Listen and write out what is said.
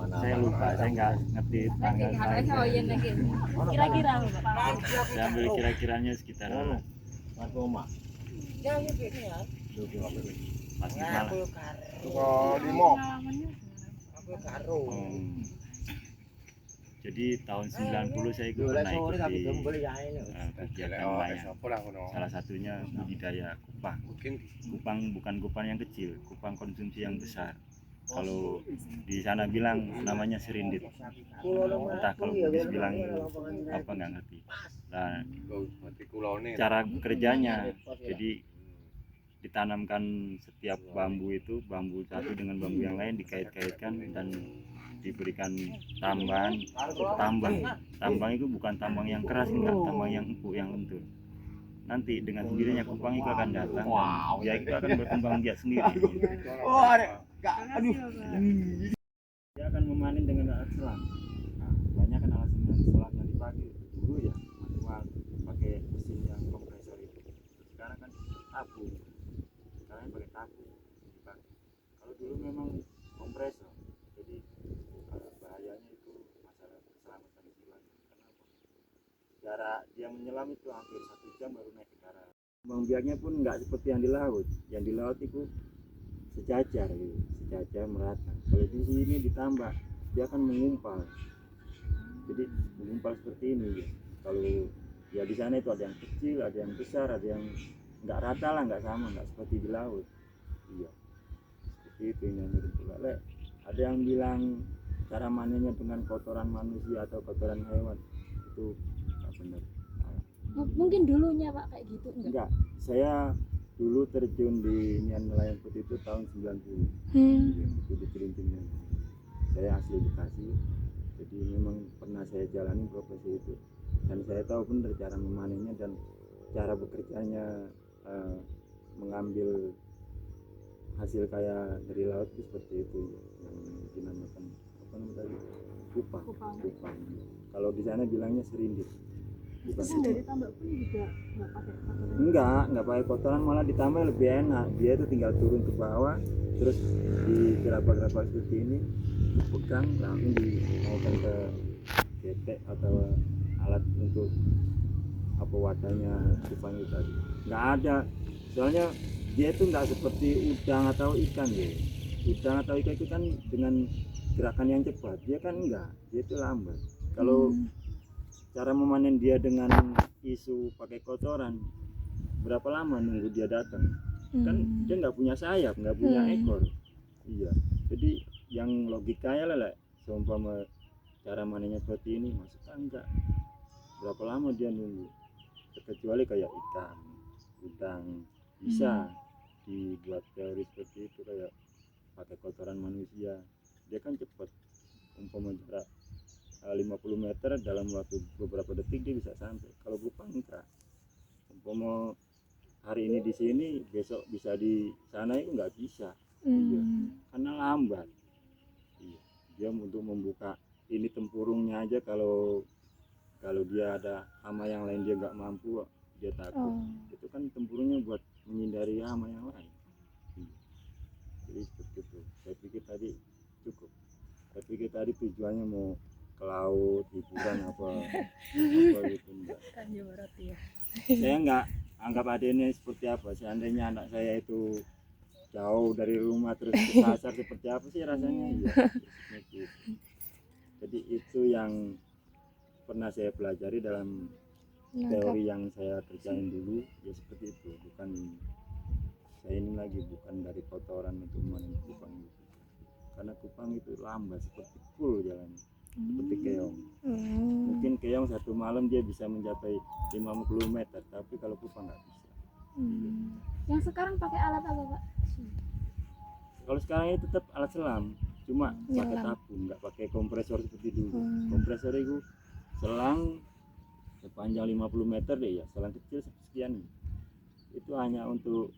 Saya lupa, saya nggak ngerti tanggal saya. Kira-kira Saya ambil kira-kiranya sekitar masih malam. Jadi tahun 90 saya ikut pernah ikuti kegiatan nelayan. Salah satunya budidaya kupang. Kupang bukan kupang yang kecil, kupang konsumsi yang besar. Kalau di sana bilang namanya serindit. Entah kalau Bugis bilang apa nggak ngerti. Nah, cara kerjanya, jadi ditanamkan setiap bambu itu, bambu satu dengan bambu yang lain dikait-kaitkan dan diberikan tambang itu bukan tambang yang keras, enggak, tambang yang empuk, yang lentur. Nanti dengan sendirinya kupang itu akan datang dan dia itu akan berkembang biak sendiri. Dia akan memanen dengan alat selam. Nah, banyak kan alat selam yang dipakai dulu ya, manual, pakai mesin yang kompresor itu. Sekarang kan tabung, sekarang pakai tabung dipakai. Kalau dulu memang kompresor, jadi bahayanya itu masalah keselamatan jiwa. Kenapa? Jarak dia menyelam itu hampir 1 jam baru naik ke darat. Kembang biaknya pun nggak seperti yang di laut. Yang di laut itu sejajar gitu, sejajar merata. Kalau di sini ditambah, dia akan mengumpal. Jadi mengumpal seperti ini gitu. Kalau ya di sana itu ada yang kecil, ada yang besar, ada yang nggak rata lah, nggak sama, nggak seperti di laut. Iya, seperti itu yang menurut. Ada yang bilang cara manennya dengan kotoran manusia atau kotoran hewan, itu nggak benar. mungkin dulunya Pak kayak gitu Enggak, saya dulu terjun di Nian Nelayan Putih itu tahun 90. Itu di Cilincing. Saya asli Bekasi, jadi memang pernah saya jalani profesi itu dan saya tahu benar cara memanennya dan cara bekerjanya, mengambil hasil kayak dari laut itu seperti itu yang dinamakan apa namanya, kupang. Kalau di sana bilangnya serindit. kan dari tambak pun juga nggak pakai kotoran. Enggak pakai kotoran, malah ditambah lebih enak. Dia itu tinggal turun ke bawah, terus di gerabak-gerabak seperti ini, pegang langsung dimaukan ke getek atau alat untuk apa wadahnya kupang itu tadi. Nggak ada, soalnya dia itu nggak seperti udang atau ikan ya. Udang atau ikan itu kan dengan gerakan yang cepat, dia kan enggak, dia itu lambat. Kalau cara memanen dia dengan isu pakai kotoran, berapa lama nunggu dia datang? Kan dia nggak punya sayap, nggak punya ekor. Iya, jadi yang logikanya lah, seumpama cara manennya seperti ini, maksudnya enggak berapa lama dia nunggu. Kecuali kayak ikan, udang, bisa dibuat teori seperti itu, kayak pakai kotoran manusia, dia kan cepat, umpama jarak 50 meter dalam waktu beberapa detik dia bisa sampai. Kalau kupang enggak, umpama hari ini di sini, besok bisa di sana, itu nggak bisa. Iya, karena lambat. Iya, dia untuk membuka ini tempurungnya aja, kalau dia ada hama yang lain dia nggak mampu, dia takut. Itu kan tempurungnya buat menghindari hama yang lain. Iya. Jadi seperti itu. Saya pikir tadi cukup. Saya pikir tadi tujuannya mau ke laut, hiburan apa gitu, enggak. Saya nggak anggap adanya seperti apa. Seandainya anak saya itu jauh dari rumah terus ke pasar, seperti apa sih rasanya? Iya, seperti itu. Jadi itu yang pernah saya pelajari dalam teori yang saya kerjain dulu, ya seperti itu. Bukan saya ini lagi, bukan dari kotoran untuk memanen kupang gitu. Karena kupang itu lambat, seperti full jalan, seperti keong. Mungkin keong satu malam dia bisa mencapai 50 meter, tapi kalau kupang nggak bisa. Yang sekarang pakai alat apa Pak? Kalau sekarang itu tetap alat selam, cuma pakai tabung, nggak pakai kompresor seperti dulu. Kompresor itu selang sepanjang 50 meter deh ya, selang kecil sekian. Itu hanya untuk